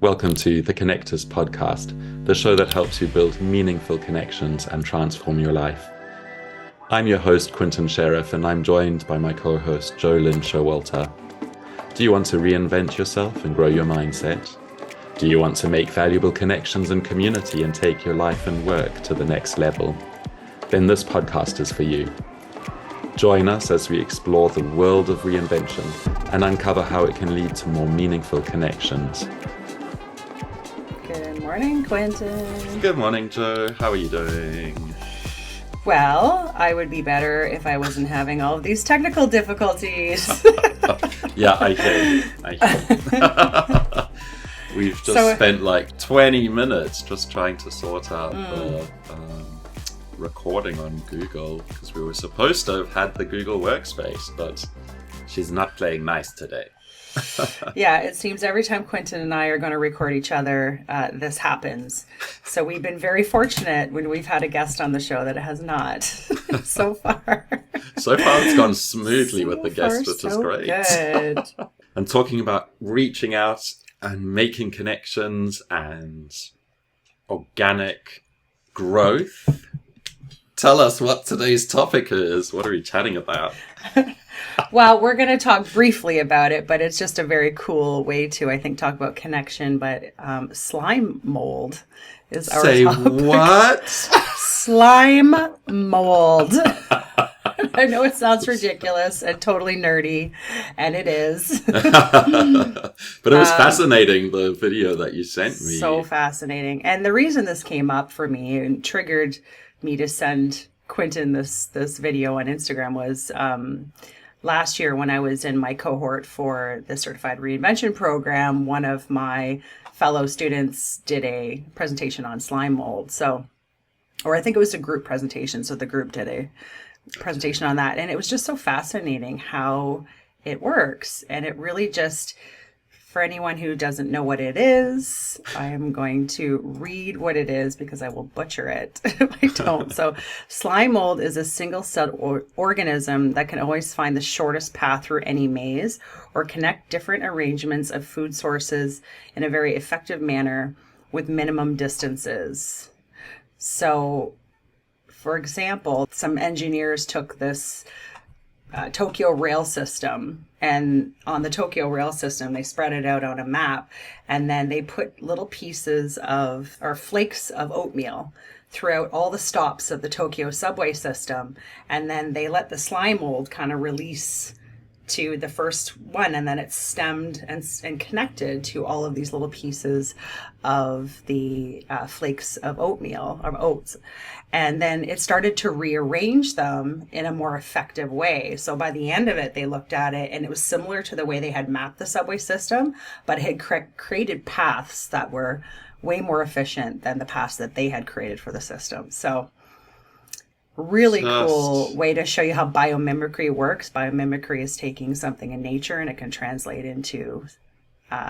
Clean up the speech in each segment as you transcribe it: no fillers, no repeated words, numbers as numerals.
Welcome to the Connectors podcast, the show that helps you build meaningful connections and transform your life. I'm your host, Quinten Sheriff, and I'm joined by my co-host, Jolyn Showalter. Do you want to reinvent yourself and grow your mindset? Do you want to make valuable connections and community and take your life and work to the next level? Then this podcast is for you. Join us as we explore the world of reinvention and uncover how it can lead to more meaningful connections. Good morning, Quinten. Good morning, Joe. How are you doing? Well, I would be better if I wasn't having all of these technical difficulties. Yeah, I hear. We've just spent like 20 minutes just trying to sort out the recording on Google because we were supposed to have had the Google workspace, but she's not playing nice today. Yeah, it seems every time Quinten and I are going to record each other, this happens. So we've been very fortunate when we've had a guest on the show that it has not so far. So far it's gone smoothly with the guest, which is great. Good. And talking about reaching out and making connections and organic growth. Tell us what today's topic is. What are we chatting about? Well, we're going to talk briefly about it, but it's just a very cool way to, I think, talk about connection. But slime mold is our Say topic. what? Slime mold. I know it sounds ridiculous and totally nerdy, and it is. But it was fascinating, the video that you sent me. So fascinating. And the reason this came up for me and triggered me to send Quinten this video on Instagram was last year when I was in my cohort for the Certified Reinvention program, one of my fellow students did a presentation on slime mold. Or I think it was a group presentation. So the group did a presentation on that. And it was just so fascinating how it works. And it really just, for anyone who doesn't know what it is, I am going to read what it is because I will butcher it if I don't. So slime mold is a single-celled organism that can always find the shortest path through any maze or connect different arrangements of food sources in a very effective manner with minimum distances. So, for example, some engineers took this Tokyo rail system, and on the Tokyo rail system they spread it out on a map, and then they put little pieces of or flakes of oatmeal throughout all the stops of the Tokyo subway system, and then they let the slime mold kind of release to the first one, and then it's stemmed and connected to all of these little pieces of the flakes of oatmeal, of oats. And then it started to rearrange them in a more effective way. So by the end of it, they looked at it and it was similar to the way they had mapped the subway system, but it had created paths that were way more efficient than the paths that they had created for the system. So really cool way to show you how biomimicry works. Biomimicry is taking something in nature and it can translate into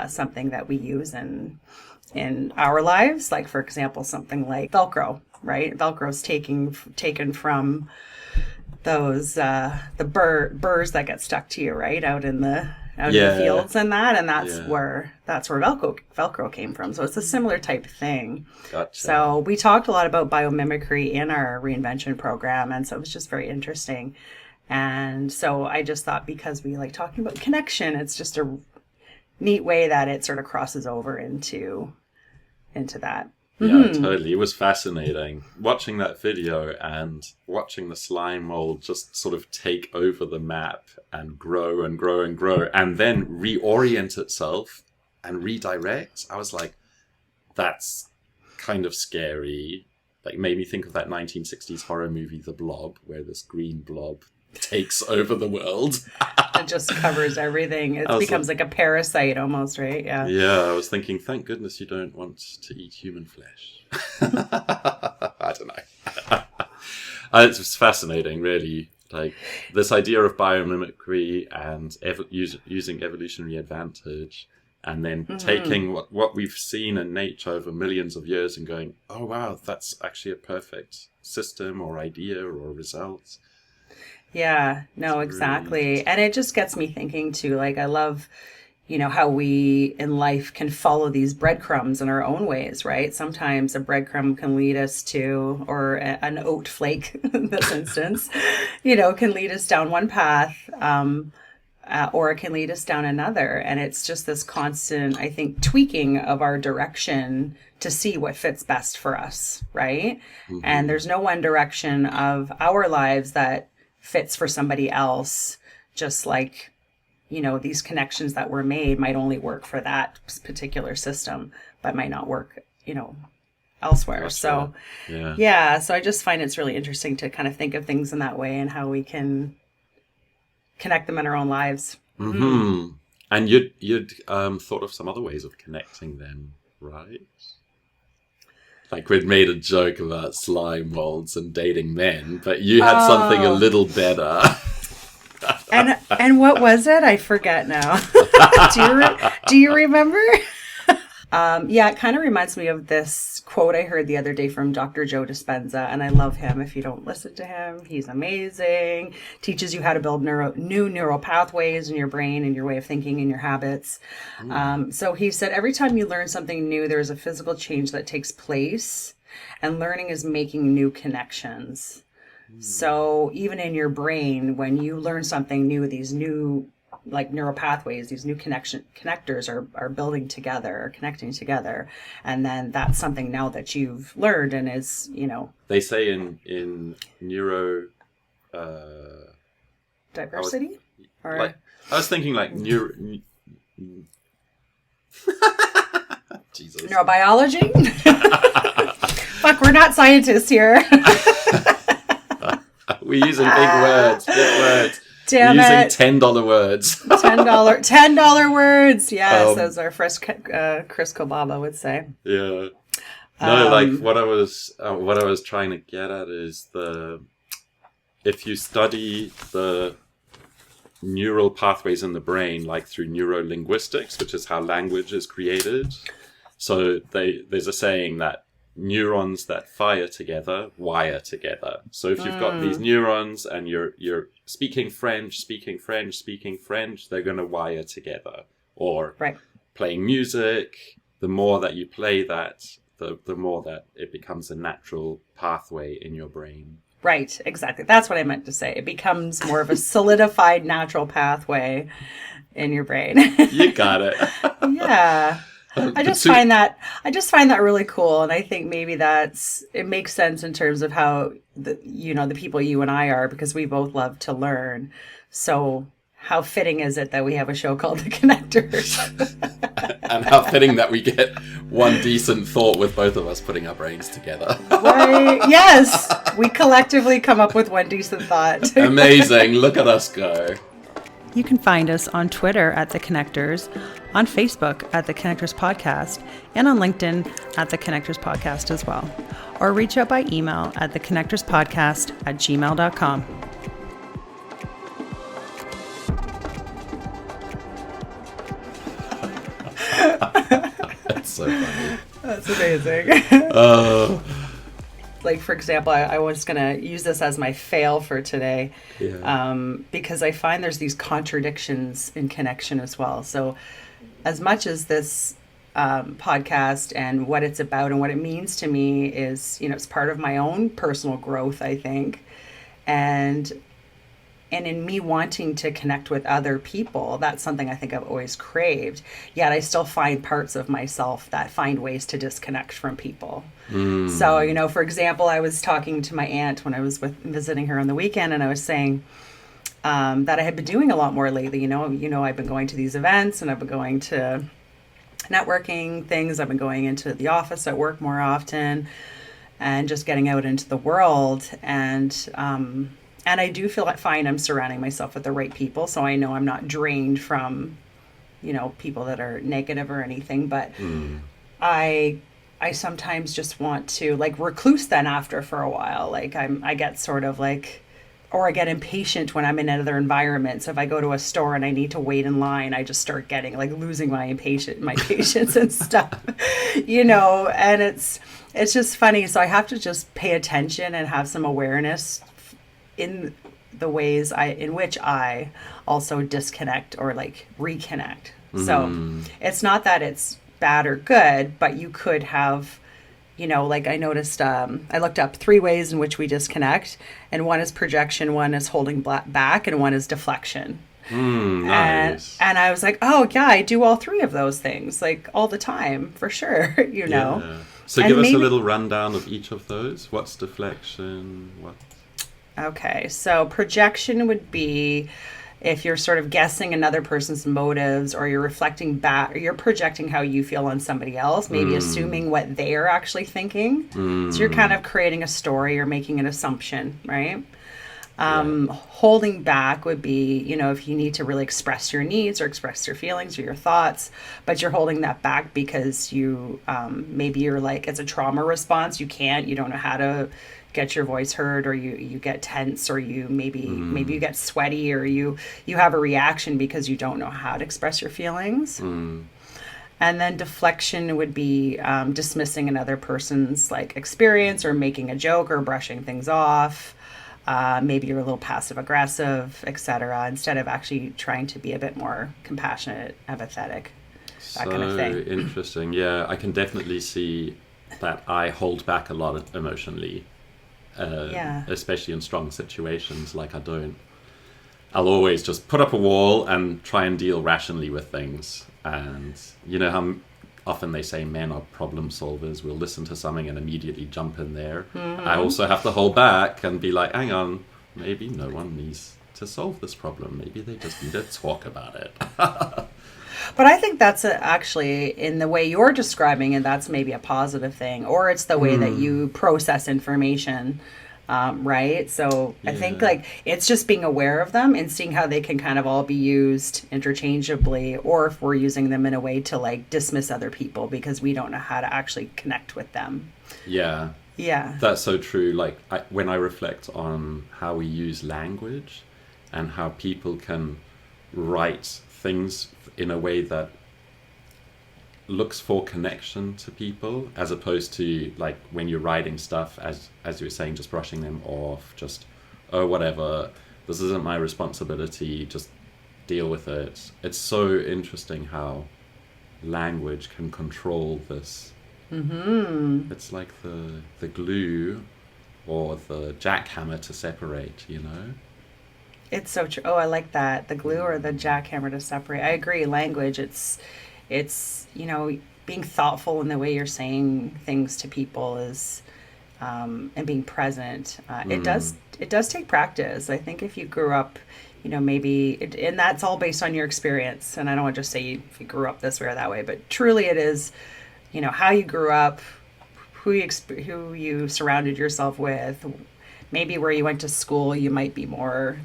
something that we use in our lives. Like, for example, something like Velcro, right? Velcro is taken from those the burrs that get stuck to you, right, out in the fields and that's where Velcro came from. So it's a similar type of thing. Gotcha. So we talked a lot about biomimicry in our reinvention program, and so it was just very interesting. And so I just thought, because we like talking about connection, it's just a neat way that it sort of crosses over into that. Yeah, totally. It was fascinating watching that video and watching the slime mold just sort of take over the map and grow and grow and grow and then reorient itself and redirect. I was like, that's kind of scary. Like, made me think of that 1960s horror movie, The Blob, where this green blob takes over the world. It just covers everything. It becomes like a parasite almost, right? Yeah. Yeah, I was thinking, thank goodness you don't want to eat human flesh. I don't know. It's just fascinating, really. Like, this idea of biomimicry and using evolutionary advantage, and then taking what we've seen in nature over millions of years and going, oh, wow, that's actually a perfect system or idea or result. Yeah, no, exactly. And it just gets me thinking too, like, I love, how we in life can follow these breadcrumbs in our own ways, right? Sometimes a breadcrumb can lead us to, or an oat flake in this instance, can lead us down one path, or it can lead us down another. And it's just this constant, I think, tweaking of our direction to see what fits best for us, right? Mm-hmm. And there's no one direction of our lives that fits for somebody else, just like these connections that were made might only work for that particular system, but might not work, elsewhere. Gotcha. So, so I just find it's really interesting to kind of think of things in that way and how we can connect them in our own lives. Mm-hmm. And you'd thought of some other ways of connecting them, right? Like we'd made a joke about slime molds and dating men, but you had something a little better. And what was it? I forget now. Do you remember? It kind of reminds me of this quote I heard the other day from Dr. Joe Dispenza, and I love him. If you don't listen to him, he's amazing. Teaches you how to build new neural pathways in your brain and your way of thinking and your habits. So he said, every time you learn something new, there's a physical change that takes place, and learning is making new connections. So even in your brain, when you learn something new, these new neural pathways, these new connectors are building together, or connecting together. And then that's something now that you've learned and is, They say in neuro... diversity? I was thinking neuro... Jesus. Neurobiology? Fuck, we're not scientists here. We're using big words. Damn We're it. using $10 words. $10 words. Yes, as our first Chris Kobaba would say. Yeah. No, what I was trying to get at is if you study the neural pathways in the brain, like through neurolinguistics, which is how language is created. So there's a saying that neurons that fire together wire together. So if you've got these neurons and you're speaking French, they're going to wire together. Or playing music, the more that you play that, the more that it becomes a natural pathway in your brain. Right, exactly. That's what I meant to say. It becomes more of a solidified natural pathway in your brain. You got it. Yeah. I just find that really cool, and I think maybe it makes sense in terms of how the people you and I are, because we both love to learn. So how fitting is it that we have a show called The Connectors? And how fitting that we get one decent thought with both of us putting our brains together. Right? Yes, we collectively come up with one decent thought. Amazing! Look at us go. You can find us on Twitter at The Connectors, on Facebook at The Connectors Podcast, and on LinkedIn at The Connectors Podcast as well. Or reach out by email at theconnectorspodcast@gmail.com. That's so funny. That's amazing. For example, I was going to use this as my fail for today, because I find there's these contradictions in connection as well. So as much as this podcast and what it's about and what it means to me is, it's part of my own personal growth, I think. And in me wanting to connect with other people, that's something I think I've always craved. Yet I still find parts of myself that find ways to disconnect from people. So, for example, I was talking to my aunt when I was visiting her on the weekend, and I was saying that I had been doing a lot more lately. I've been going to these events, and I've been going to networking things. I've been going into the office at work more often, and just getting out into the world. And I do find I'm surrounding myself with the right people. So I know I'm not drained from, people that are negative or anything. But I sometimes just want to recluse then after for a while. I get sort of or I get impatient when I'm in other environments. If I go to a store and I need to wait in line, I just start getting losing my patience and stuff, and it's just funny. So I have to just pay attention and have some awareness in the ways in which I also disconnect or reconnect So it's not that it's bad or good, but you could have, like I noticed, I looked up 3 ways in which we disconnect, and one is projection, one is holding back, and one is deflection. Nice. And I was like, oh yeah, I do all 3 of those things, like all the time, for sure, Yeah. So And give us maybe- a little rundown of each of those. What's deflection? What? Okay, so projection would be if you're sort of guessing another person's motives, or you're reflecting back, or you're projecting how you feel on somebody else, maybe assuming what they are actually thinking. So you're kind of creating a story or making an assumption, right? Holding back would be, if you need to really express your needs or express your feelings or your thoughts, but you're holding that back because you, maybe you're like, it's a trauma response. You don't know how to get your voice heard, or you get tense, or maybe you get sweaty, or you have a reaction because you don't know how to express your feelings. And then deflection would be dismissing another person's like experience, or making a joke, or brushing things off. Maybe you're a little passive aggressive, etc., instead of actually trying to be a bit more compassionate, empathetic, that kind of thing. Interesting. Yeah, I can definitely see that I hold back a lot emotionally. Especially in strong situations. Like I'll always just put up a wall and try and deal rationally with things. And you know how often they say men are problem solvers. We'll listen to something and immediately jump in there. I also have to hold back and be like, hang on, maybe no one needs to solve this problem. Maybe they just need to talk about it. But I think that's actually, in the way you're describing it, that's maybe a positive thing, or it's the way that you process information, right? So I think like it's just being aware of them and seeing how they can kind of all be used interchangeably, or if we're using them in a way to like dismiss other people because we don't know how to actually connect with them. Yeah. That's so true. Like when I reflect on how we use language and how people can write things in a way that looks for connection to people, as opposed to like when you're writing stuff, as you were saying, just brushing them off, just, oh, whatever, this isn't my responsibility, just deal with it. It's so interesting how language can control this. It's like the glue or the jackhammer to separate, It's so true. Oh, I like that. The glue or the jackhammer to separate. I agree. Language, it's being thoughtful in the way you're saying things to people is, and being present. It does take practice. I think if you grew up, and that's all based on your experience. And I don't want to just say if you grew up this way or that way, but truly it is, how you grew up, who you surrounded yourself with, maybe where you went to school. You might be more,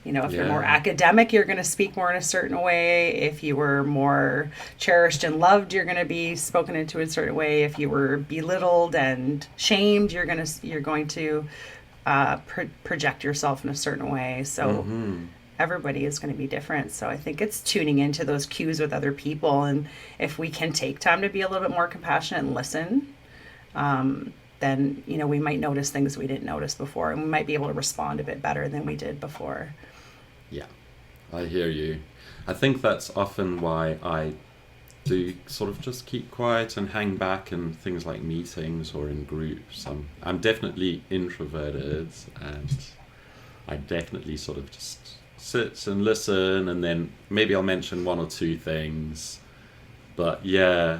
if you're more academic, you're going to speak more in a certain way. If you were more cherished and loved, you're going to be spoken into a certain way. If you were belittled and shamed, you're going to project yourself in a certain way. So everybody is going to be different. So I think it's tuning into those cues with other people. And if we can take time to be a little bit more compassionate and listen, then, we might notice things we didn't notice before, and we might be able to respond a bit better than we did before. Yeah, I hear you. I think that's often why I do sort of just keep quiet and hang back in things like meetings or in groups. I'm definitely introverted, and I definitely sort of just sit and listen, and then maybe I'll mention 1 or 2 things. But yeah,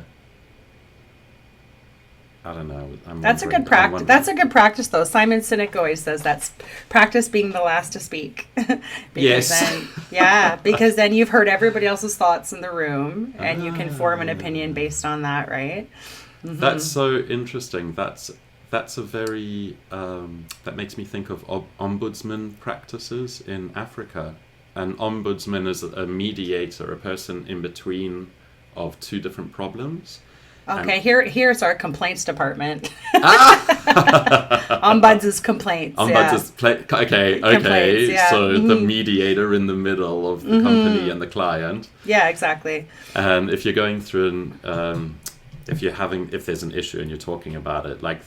I don't know. That's a good practice. That's a good practice, though. Simon Sinek always says that's practice being the last to speak. Because then you've heard everybody else's thoughts in the room, and you can form an opinion based on that, right? That's so interesting. That's a very that makes me think of ombudsman practices in Africa. An ombudsman is a mediator, a person in between of 2 different problems. Okay, here's our complaints department. Ombuds' complaints. Okay. Complaints, yeah. So the mediator in the middle of the company and the client. Yeah, exactly. And if you're going through if there's an issue and you're talking about it, like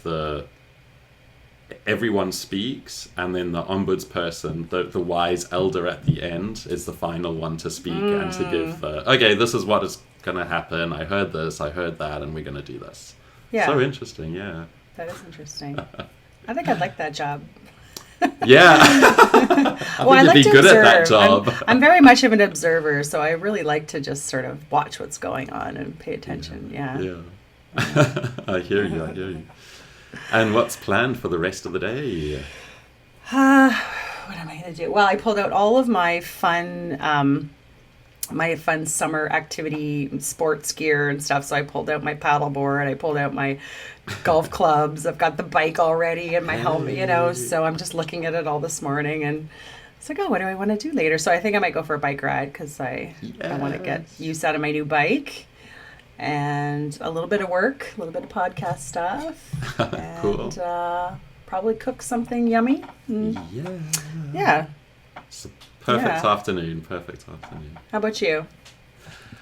everyone speaks, and then the ombudsperson, the wise elder at the end, is the final one to speak and to give okay, this is what is going to happen. I heard this, I heard that, and we're going to do this. Yeah. So interesting, yeah. That is interesting. I think I'd like that job. Yeah. I think you'd be good observe. at that job. I'm very much of an observer, so I really like to just sort of watch what's going on and pay attention. Yeah. I hear you. And what's planned for the rest of the day? What am I going to do? Well, I pulled out all of my fun summer activity sports gear and stuff. So I pulled out my paddleboard, I pulled out my golf clubs, I've got the bike already and my helmet, so I'm just looking at it all this morning, and it's like, oh, what do I want to do later? So I think I might go for a bike ride, because I want to get use out of my new bike, and a little bit of work, a little bit of podcast stuff, and Cool. Probably cook something yummy. Yeah. It's a perfect afternoon. How about you?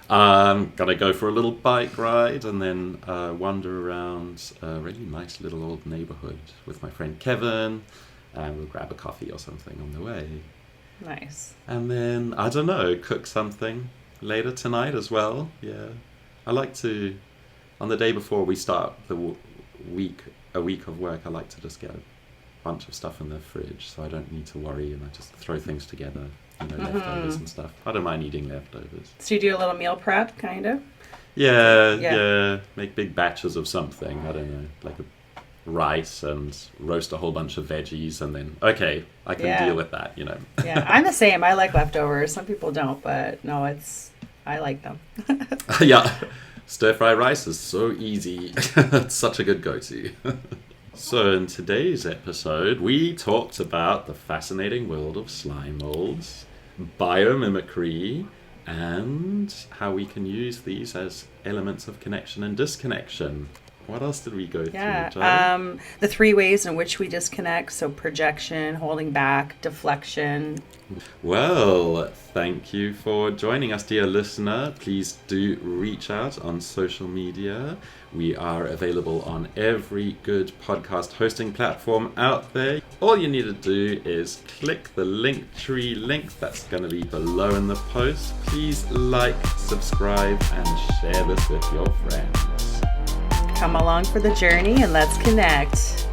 Gonna go for a little bike ride and then wander around a really nice little old neighborhood with my friend Kevin, and we'll grab a coffee or something on the way. Nice. And then, I don't know, cook something later tonight as well. Yeah. I like to, on the day before we start a week of work, I like to just get a bunch of stuff in the fridge, so I don't need to worry, and I just throw things together, leftovers and stuff. I don't mind eating leftovers. So you do a little meal prep, kind of? Yeah. Make big batches of something. I don't know, like a rice, and roast a whole bunch of veggies, and then I can deal with that. Yeah, I'm the same. I like leftovers. Some people don't, but no, I like them. Yeah, stir-fry rice is so easy. It's such a good go-to. So in today's episode, we talked about the fascinating world of slime molds, biomimicry, and how we can use these as elements of connection and disconnection. What else did we go through, Jo? The 3 ways in which we disconnect, so projection, holding back, deflection. Well, thank you for joining us, dear listener. Please do reach out on social media. We are available on every good podcast hosting platform out there. All you need to do is click the Linktree link that's going to be below in the post. Please like, subscribe, and share this with your friends. Come along for the journey and let's connect.